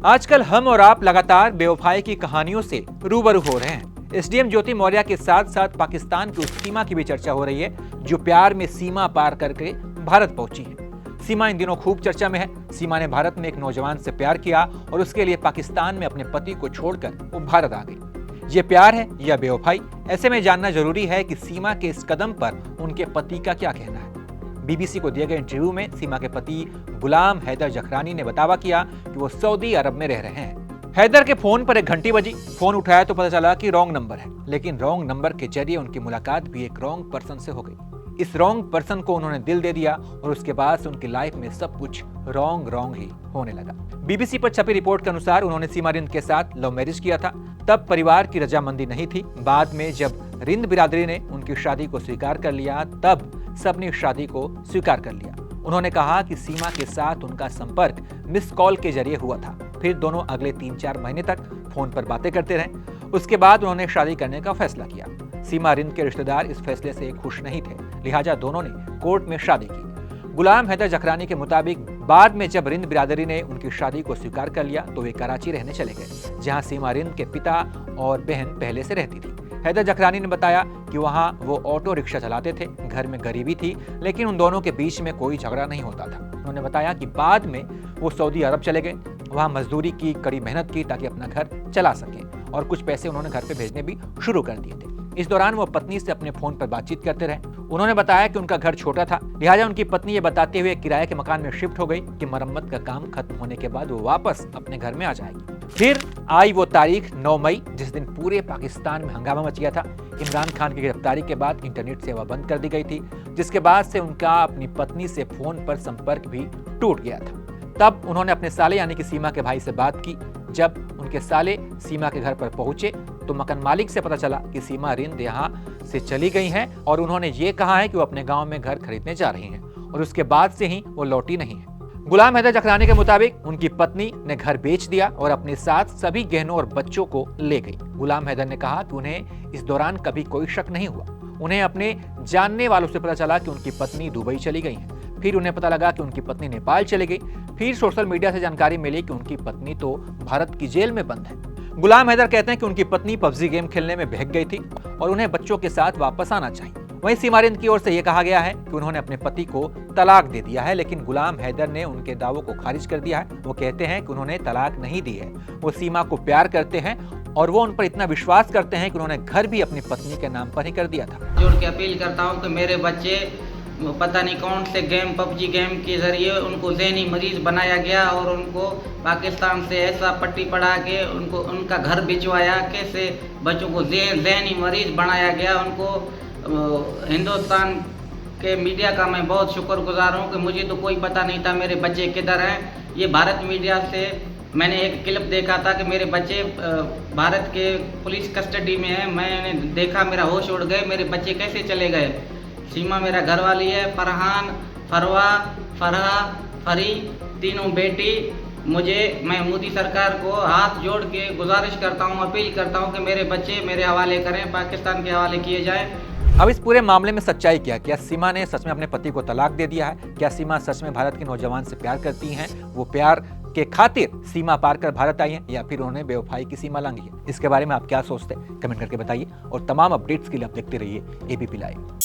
आजकल हम और आप लगातार बेवफाई की कहानियों से रूबरू हो रहे हैं। एसडीएम ज्योति मौर्य के साथ साथ पाकिस्तान की उस सीमा की भी चर्चा हो रही है जो प्यार में सीमा पार करके भारत पहुंची है। सीमा इन दिनों खूब चर्चा में है। सीमा ने भारत में एक नौजवान से प्यार किया और उसके लिए पाकिस्तान में अपने पति को छोड़कर वो भारत आ गई। ये प्यार है या बेवफाई? ऐसे में जानना जरूरी है कि सीमा के इस कदम पर उनके पति का क्या कहना है। बीबीसी को दिए गए इंटरव्यू में सीमा के पति गुलाम हैदर जखरानी ने बतावा किया कि वो सऊदी अरब में रह रहे हैं। हैदर के फोन पर एक घंटी बजी। फोन उठाया तो पता चला कि रॉन्ग नंबर है, लेकिन रॉन्ग नंबर के जरिए उनकी मुलाकात भी एक रॉन्ग पर्सन से हो गई। इस रॉन्ग पर्सन को उन्होंने दिल दे दिया और उसके बाद से उनकी लाइफ में सब कुछ रॉन्ग ही होने लगा। बीबीसी पर छपी रिपोर्ट के अनुसार उन्होंने सीमा रिंद के साथ लव मैरिज किया था। तब परिवार की रजामंदी नहीं थी। बाद में जब रिंद बिरादरी ने उनकी शादी को स्वीकार कर लिया तब सबने शादी को स्वीकार कर लिया। उन्होंने कहा कि सीमा के साथ उनका संपर्क मिस कॉल के जरिए हुआ था। फिर दोनों अगले 3-4 महीने तक फोन पर बातें करते रहे। उसके बाद उन्होंने शादी करने का फैसला किया। सीमा रिंद के रिश्तेदार इस फैसले से खुश नहीं थे, लिहाजा दोनों ने कोर्ट में शादी की। गुलाम हैदर जखरानी के मुताबिक बाद में जब रिंद बिरादरी ने उनकी शादी को स्वीकार कर लिया तो वे कराची रहने चले गए, जहां सीमा रिंद के पिता और बहन पहले से रहती थी। हैदर जखरानी ने बताया कि वहां वो ऑटो रिक्शा चलाते थे। घर में गरीबी थी, लेकिन उन दोनों के बीच में कोई झगड़ा नहीं होता था। उन्होंने बताया कि बाद में वो सऊदी अरब चले गए, वहां मजदूरी की, कड़ी मेहनत की ताकि अपना घर चला सकें और कुछ पैसे उन्होंने घर पे भेजने भी शुरू कर दिए थे। इस दौरान वो पत्नी से अपने फोन पर बातचीत करते रहे। उन्होंने बताया कि उनका घर छोटा था, लिहाजा उनकी पत्नी ये बताते हुए किराए के मकान में शिफ्ट हो गई कि मरम्मत का काम खत्म होने के बाद वो वापस अपने घर में आ जाएगी। फिर आई वो तारीख 9 मई, जिस दिन पूरे पाकिस्तान में हंगामा मच गया था। इमरान खान की गिरफ्तारी के बाद इंटरनेट सेवा बंद कर दी गई थी, जिसके बाद से उनका अपनी पत्नी से फोन पर संपर्क भी टूट गया था। तब उन्होंने अपने साले यानी कि सीमा के भाई से बात की। जब उनके साले सीमा के घर पर पहुंचे तो मकान मालिक से पता चला कि सीमा रिंद यहाँ से चली गई हैं और उन्होंने ये कहा है कि वो अपने गांव में घर खरीदने जा रही हैं और उसके बाद से ही वो लौटी नहीं है। गुलाम हैदर जखरानी के मुताबिक उनकी पत्नी ने घर बेच दिया और अपने साथ सभी गहनों और बच्चों को ले गई। गुलाम हैदर ने कहा कि उन्हें इस दौरान कभी कोई शक नहीं हुआ। उन्हें अपने जानने वालों से पता चला कि उनकी पत्नी दुबई चली गई है। फिर उन्हें पता लगा कि उनकी पत्नी नेपाल चली गई। फिर सोशल मीडिया से जानकारी मिली कि उनकी पत्नी तो भारत की जेल में बंद है। गुलाम हैदर कहते हैं कि उनकी पत्नी पबजी गेम खेलने में बहक गई थी और उन्हें बच्चों के साथ वापस आना चाहिए। वहीं सीमा रिंद की ओर से यह कहा गया है कि उन्होंने अपने पति को तलाक दे दिया है, लेकिन गुलाम हैदर ने उनके दावों को खारिज कर दिया है। वो कहते हैं कि उन्होंने तलाक नहीं दी है। वो सीमा को प्यार करते हैं और वो उन पर इतना विश्वास करते हैं कि उन्होंने घर भी अपनी पत्नी के नाम पर ही कर दिया था। जोड़ के अपील करता हूँ कि मेरे बच्चे पता नहीं कौन से गेम, पबजी गेम के जरिए उनको ज़हनी मरीज बनाया गया और उनको पाकिस्तान से ऐसा पट्टी पड़ा के उनको उनका घर भिजवाया, कैसे बच्चों को ज़हनी मरीज बनाया गया। उनको हिंदुस्तान के मीडिया का मैं बहुत शुक्रगुजार हूँ कि मुझे तो कोई पता नहीं था मेरे बच्चे किधर हैं। ये भारत मीडिया से मैंने एक क्लिप देखा था कि मेरे बच्चे भारत के पुलिस कस्टडी में हैं। मैंने देखा, मेरा होश उड़ गए, मेरे बच्चे कैसे चले गए। सीमा मेरा घरवाली है, फरहान, फरवा, फरहा, फरी, तीनों बेटी। मैं मोदी सरकार को हाथ जोड़ के गुजारिश करता हूँ, अपील करता हूँ कि मेरे बच्चे मेरे हवाले करें, पाकिस्तान के हवाले किए जाएं। अब इस पूरे मामले में सच्चाई क्या सीमा ने सच में अपने पति को तलाक दे दिया है? क्या सीमा सच में भारत के नौजवान से प्यार करती हैं? वो प्यार के खातिर सीमा पार कर भारत आई हैं या फिर उन्होंने बेवफाई की सीमा लांघी है? इसके बारे में आप क्या सोचते हैं? कमेंट करके बताइए और तमाम अपडेट्स के लिए आप देखते रहिए एबीपी लाइव।